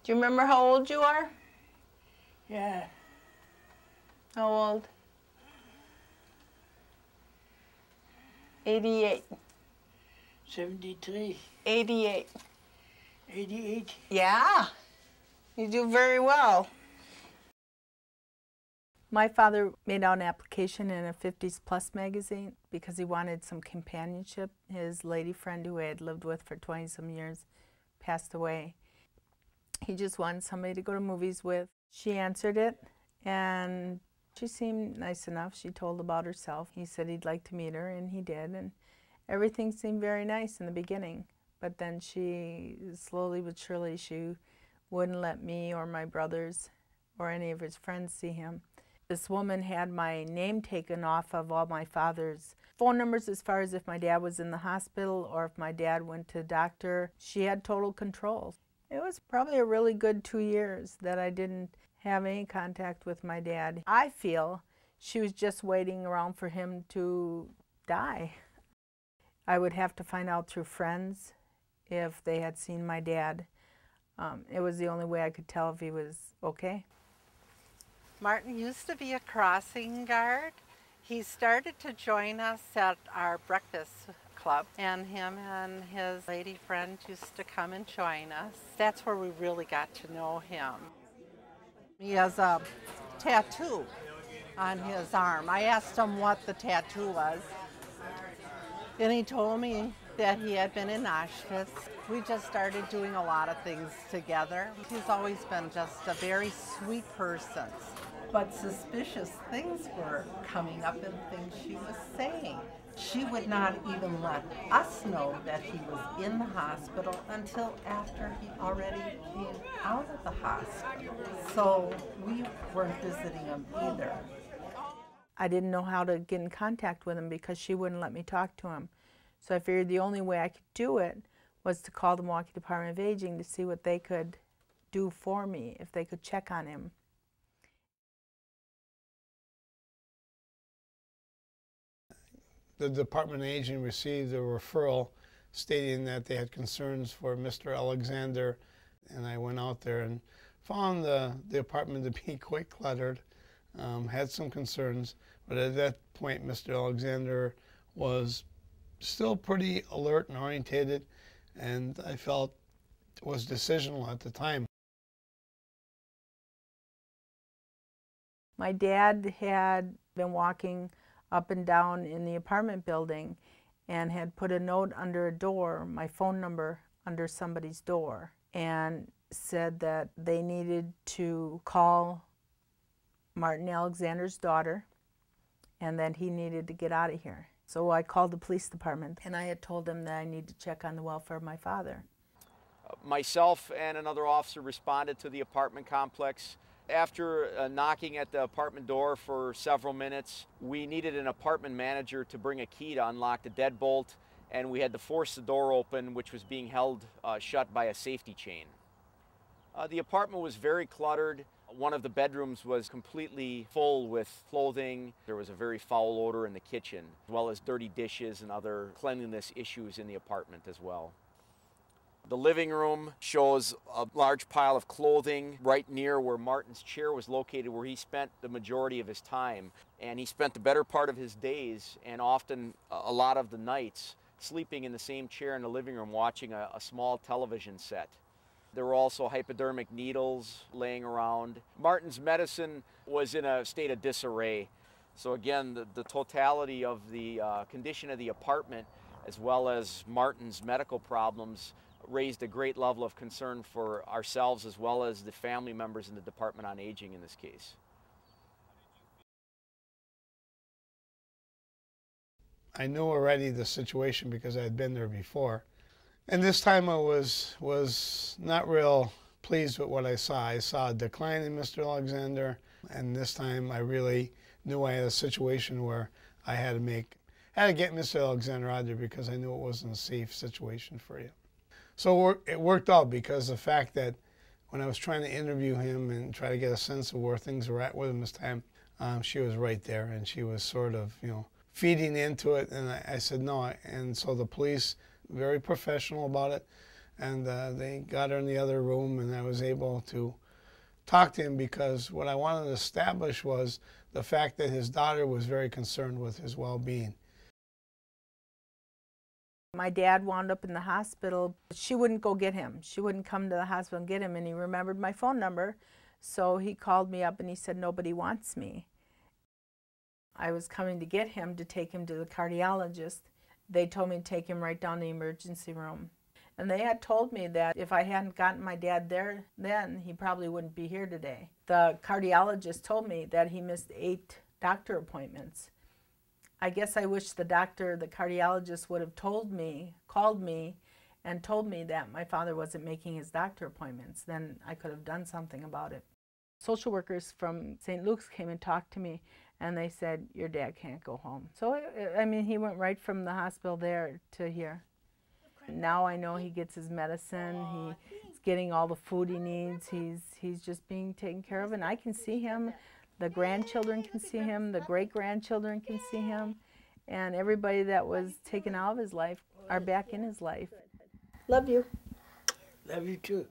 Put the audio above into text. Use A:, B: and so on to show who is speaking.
A: Do you remember how old you are?
B: Yeah.
A: How old? 88.
B: 73.
A: 88.
B: 88.
A: Yeah, you do very well. My father made out an application in a 50s Plus magazine because he wanted some companionship. His lady friend who he had lived with for 20-some years passed away. He just wanted somebody to go to movies with. She answered it, and she seemed nice enough. She told about herself. He said he'd like to meet her, and he did, and everything seemed very nice in the beginning. But then she, slowly but surely, she wouldn't let me or my brothers or any of his friends see him. This woman had my name taken off of all my father's phone numbers as far as if my dad was in the hospital or if my dad went to a doctor. She had total control. It was probably a really good 2 years that I didn't have any contact with my dad. I feel she was just waiting around for him to die. I would have to find out through friends if they had seen my dad. It was the only way I could tell if he was okay.
C: Martin used to be a crossing guard. He started to join us at our breakfast club, and him and his lady friend used to come and join us. That's where we really got to know him. He has a tattoo on his arm. I asked him what the tattoo was, and he told me that he had been in Auschwitz. We just started doing a lot of things together. He's always been just a very sweet person. But suspicious things were coming up and things she was saying. She would not even let us know that he was in the hospital until after he already came out of the hospital. So we weren't visiting him either.
A: I didn't know how to get in contact with him because she wouldn't let me talk to him. So I figured the only way I could do it was to call the Milwaukee Department of Aging to see what they could do for me, if they could check on him.
D: The Department of Aging received a referral stating that they had concerns for Mr. Alexander, and I went out there and found the apartment to be quite cluttered, had some concerns, but at that point Mr. Alexander was still pretty alert and orientated, and I felt was decisional at the time.
A: My dad had been walking up and down in the apartment building and had put a note under a door, my phone number under somebody's door, and said that they needed to call Martin Alexander's daughter and that he needed to get out of here. So I called the police department, and I had told them that I need to check on the welfare of my father.
E: Myself and another officer responded to the apartment complex. After knocking at the apartment door for several minutes, we needed an apartment manager to bring a key to unlock the deadbolt, and we had to force the door open, which was being held shut by a safety chain. The apartment was very cluttered. One of the bedrooms was completely full with clothing. There was a very foul odor in the kitchen, as well as dirty dishes and other cleanliness issues in the apartment as well. The living room shows a large pile of clothing right near where Martin's chair was located, where he spent the majority of his time. And he spent the better part of his days, and often a lot of the nights, sleeping in the same chair in the living room watching a small television set. There were also hypodermic needles laying around. Martin's medicine was in a state of disarray. So again, the totality of the condition of the apartment, as well as Martin's medical problems, raised a great level of concern for ourselves as well as the family members in the Department on Aging in this case.
D: I knew already the situation because I had been there before. And this time I was not real pleased with what I saw. I saw a decline in Mr. Alexander, and this time I really knew I had a situation where I had to get Mr. Alexander out of there because I knew it wasn't a safe situation for you. So it worked out because the fact that when I was trying to interview him and try to get a sense of where things were at with him this time, she was right there, and she was sort of, feeding into it, and I said no. And so the police, very professional about it, And they got her in the other room, and I was able to talk to him, because what I wanted to establish was the fact that his daughter was very concerned with his well-being.
A: My dad wound up in the hospital. She wouldn't go get him. She wouldn't come to the hospital and get him, and he remembered my phone number. So he called me up and he said, "Nobody wants me." I was coming to get him to take him to the cardiologist. They told me to take him right down the emergency room. And they had told me that if I hadn't gotten my dad there then, he probably wouldn't be here today. The cardiologist told me that he missed 8 doctor appointments. I guess I wish the cardiologist would have called me and told me that my father wasn't making his doctor appointments. Then I could have done something about it. Social workers from St. Luke's came and talked to me, and they said, "Your dad can't go home." So, I mean, he went right from the hospital there to here. Now I know he gets his medicine, he's getting all the food he needs, he's just being taken care of, and I can see him. The grandchildren can see him, the great-grandchildren can see him, and everybody that was taken out of his life are back in his life. Love you.
B: Love you too.